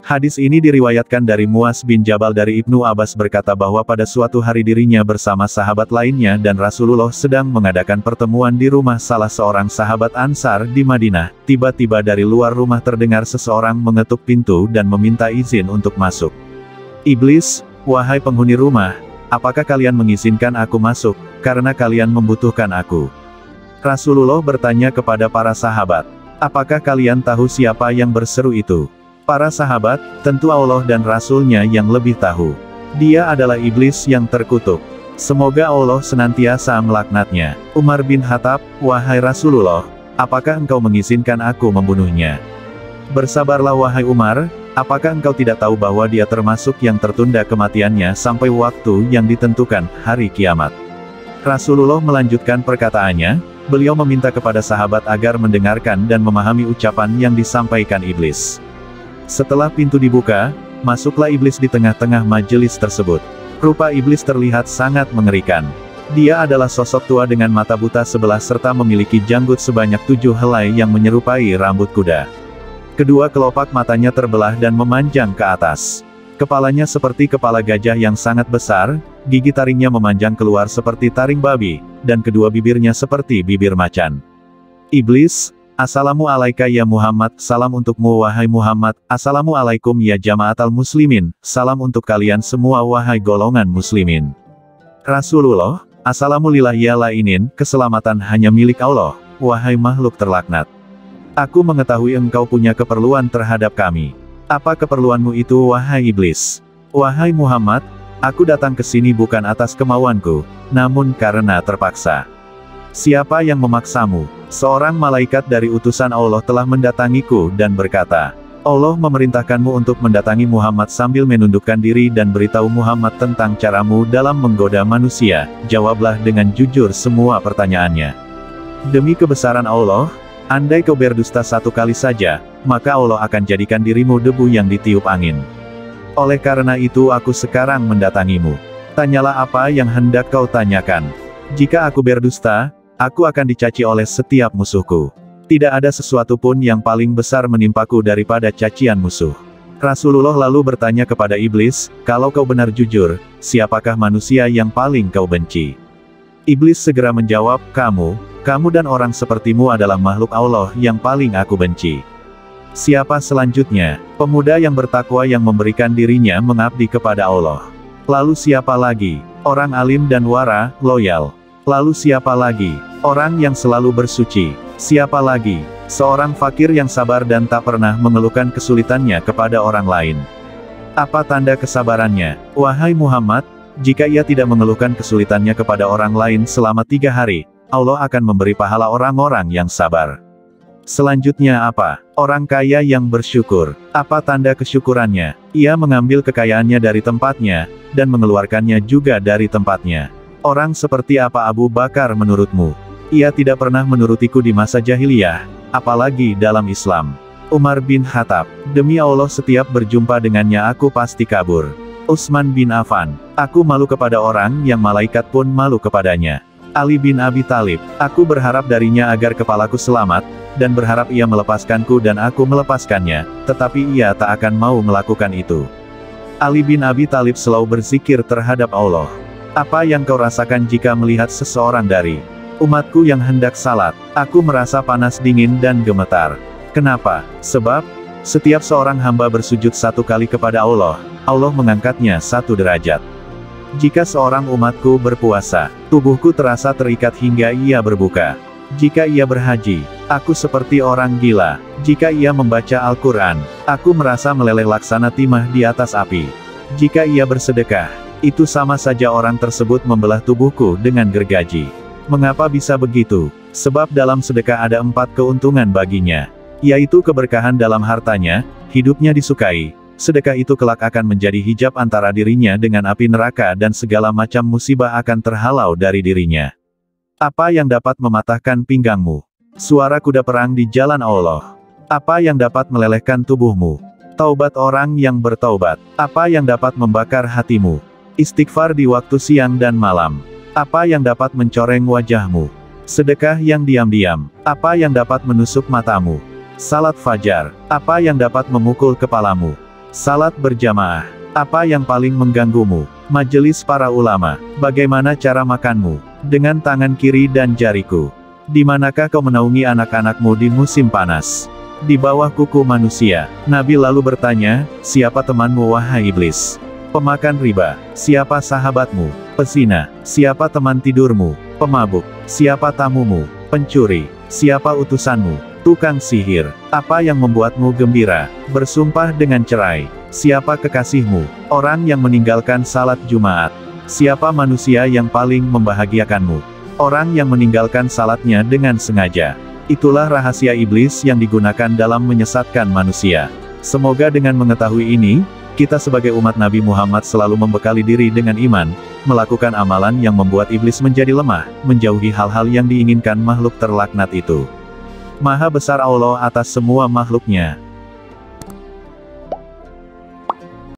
Hadis ini diriwayatkan dari Muaz bin Jabal dari Ibnu Abbas berkata bahwa pada suatu hari dirinya bersama sahabat lainnya dan Rasulullah sedang mengadakan pertemuan di rumah salah seorang sahabat Ansar di Madinah. Tiba-tiba dari luar rumah terdengar seseorang mengetuk pintu dan meminta izin untuk masuk. Iblis, wahai penghuni rumah, apakah kalian mengizinkan aku masuk, karena kalian membutuhkan aku? Rasulullah bertanya kepada para sahabat, apakah kalian tahu siapa yang berseru itu? Para sahabat, tentu Allah dan Rasul-Nya yang lebih tahu. Dia adalah iblis yang terkutuk. Semoga Allah senantiasa melaknatnya. Umar bin Khattab, wahai Rasulullah, apakah engkau mengizinkan aku membunuhnya? Bersabarlah wahai Umar, apakah engkau tidak tahu bahwa dia termasuk yang tertunda kematiannya sampai waktu yang ditentukan, hari kiamat? Rasulullah melanjutkan perkataannya, beliau meminta kepada sahabat agar mendengarkan dan memahami ucapan yang disampaikan iblis. Setelah pintu dibuka, masuklah iblis di tengah-tengah majelis tersebut. Rupa iblis terlihat sangat mengerikan. Dia adalah sosok tua dengan mata buta sebelah serta memiliki janggut sebanyak 7 helai yang menyerupai rambut kuda. Kedua kelopak matanya terbelah dan memanjang ke atas. Kepalanya seperti kepala gajah yang sangat besar, gigi taringnya memanjang keluar seperti taring babi, dan kedua bibirnya seperti bibir macan. Iblis, Assalamualaikum ya Muhammad, salam untukmu wahai Muhammad, Assalamualaikum ya jamaatal muslimin, salam untuk kalian semua wahai golongan muslimin. Rasulullah, Assalamualillah ya lainin, keselamatan hanya milik Allah, wahai makhluk terlaknat. Aku mengetahui engkau punya keperluan terhadap kami. Apa keperluanmu itu wahai iblis? Wahai Muhammad, aku datang ke sini bukan atas kemauanku, namun karena terpaksa. Siapa yang memaksamu? Seorang malaikat dari utusan Allah telah mendatangiku dan berkata, Allah memerintahkanmu untuk mendatangi Muhammad sambil menundukkan diri dan beritahu Muhammad tentang caramu dalam menggoda manusia. Jawablah dengan jujur semua pertanyaannya. Demi kebesaran Allah, andai kau berdusta satu kali saja, maka Allah akan jadikan dirimu debu yang ditiup angin. Oleh karena itu aku sekarang mendatangimu. Tanyalah apa yang hendak kau tanyakan. Jika aku berdusta, aku akan dicaci oleh setiap musuhku. Tidak ada sesuatu pun yang paling besar menimpaku daripada cacian musuh. Rasulullah lalu bertanya kepada iblis, kalau kau benar jujur, siapakah manusia yang paling kau benci? Iblis segera menjawab, kamu dan orang sepertimu adalah makhluk Allah yang paling aku benci. Siapa selanjutnya? Pemuda yang bertakwa yang memberikan dirinya mengabdi kepada Allah. Lalu siapa lagi? Orang alim dan wara, loyal. Lalu siapa lagi? Orang yang selalu bersuci. Siapa lagi? Seorang fakir yang sabar dan tak pernah mengeluhkan kesulitannya kepada orang lain. Apa tanda kesabarannya? Wahai Muhammad, jika ia tidak mengeluhkan kesulitannya kepada orang lain selama 3 hari, Allah akan memberi pahala orang-orang yang sabar. Selanjutnya apa? Orang kaya yang bersyukur. Apa tanda kesyukurannya? Ia mengambil kekayaannya dari tempatnya, dan mengeluarkannya juga dari tempatnya. Orang seperti apa Abu Bakar menurutmu? Ia tidak pernah menurutiku di masa jahiliyah, apalagi dalam Islam. Umar bin Khattab, demi Allah setiap berjumpa dengannya aku pasti kabur. Utsman bin Affan, aku malu kepada orang yang malaikat pun malu kepadanya. Ali bin Abi Thalib, aku berharap darinya agar kepalaku selamat, dan berharap ia melepaskanku dan aku melepaskannya, tetapi ia tak akan mau melakukan itu. Ali bin Abi Thalib selalu berzikir terhadap Allah. Apa yang kau rasakan jika melihat seseorang dari umatku yang hendak salat? Aku merasa panas dingin dan gemetar. Kenapa? Sebab, setiap seorang hamba bersujud 1 kali kepada Allah, Allah mengangkatnya 1 derajat. Jika seorang umatku berpuasa, tubuhku terasa terikat hingga ia berbuka. Jika ia berhaji, aku seperti orang gila. Jika ia membaca Al-Quran, aku merasa meleleh laksana timah di atas api. Jika ia bersedekah, itu sama saja orang tersebut membelah tubuhku dengan gergaji. Mengapa bisa begitu? Sebab dalam sedekah ada 4 keuntungan baginya. Yaitu keberkahan dalam hartanya, hidupnya disukai. Sedekah itu kelak akan menjadi hijab antara dirinya dengan api neraka dan segala macam musibah akan terhalau dari dirinya. Apa yang dapat mematahkan pinggangmu? Suara kuda perang di jalan Allah. Apa yang dapat melelehkan tubuhmu? Taubat orang yang bertaubat. Apa yang dapat membakar hatimu? Istighfar di waktu siang dan malam. Apa yang dapat mencoreng wajahmu? Sedekah yang diam-diam. Apa yang dapat menusuk matamu? Salat fajar. Apa yang dapat memukul kepalamu? Salat berjamaah. Apa yang paling mengganggumu? Majelis para ulama. Bagaimana cara makanmu? Dengan tangan kiri dan jariku. Di manakah kau menaungi anak-anakmu di musim panas? Di bawah kuku manusia. Nabi lalu bertanya, siapa temanmu wahai iblis? Pemakan riba. Siapa sahabatmu? Pezina. Siapa teman tidurmu? Pemabuk. Siapa tamumu? Pencuri. Siapa utusanmu? Tukang sihir. Apa yang membuatmu gembira? Bersumpah dengan cerai. Siapa kekasihmu? Orang yang meninggalkan salat Jumat. Siapa manusia yang paling membahagiakanmu? Orang yang meninggalkan salatnya dengan sengaja. Itulah rahasia iblis yang digunakan dalam menyesatkan manusia. Semoga dengan mengetahui ini, kita sebagai umat Nabi Muhammad selalu membekali diri dengan iman, melakukan amalan yang membuat iblis menjadi lemah, menjauhi hal-hal yang diinginkan makhluk terlaknat itu. Maha besar Allah atas semua makhluknya.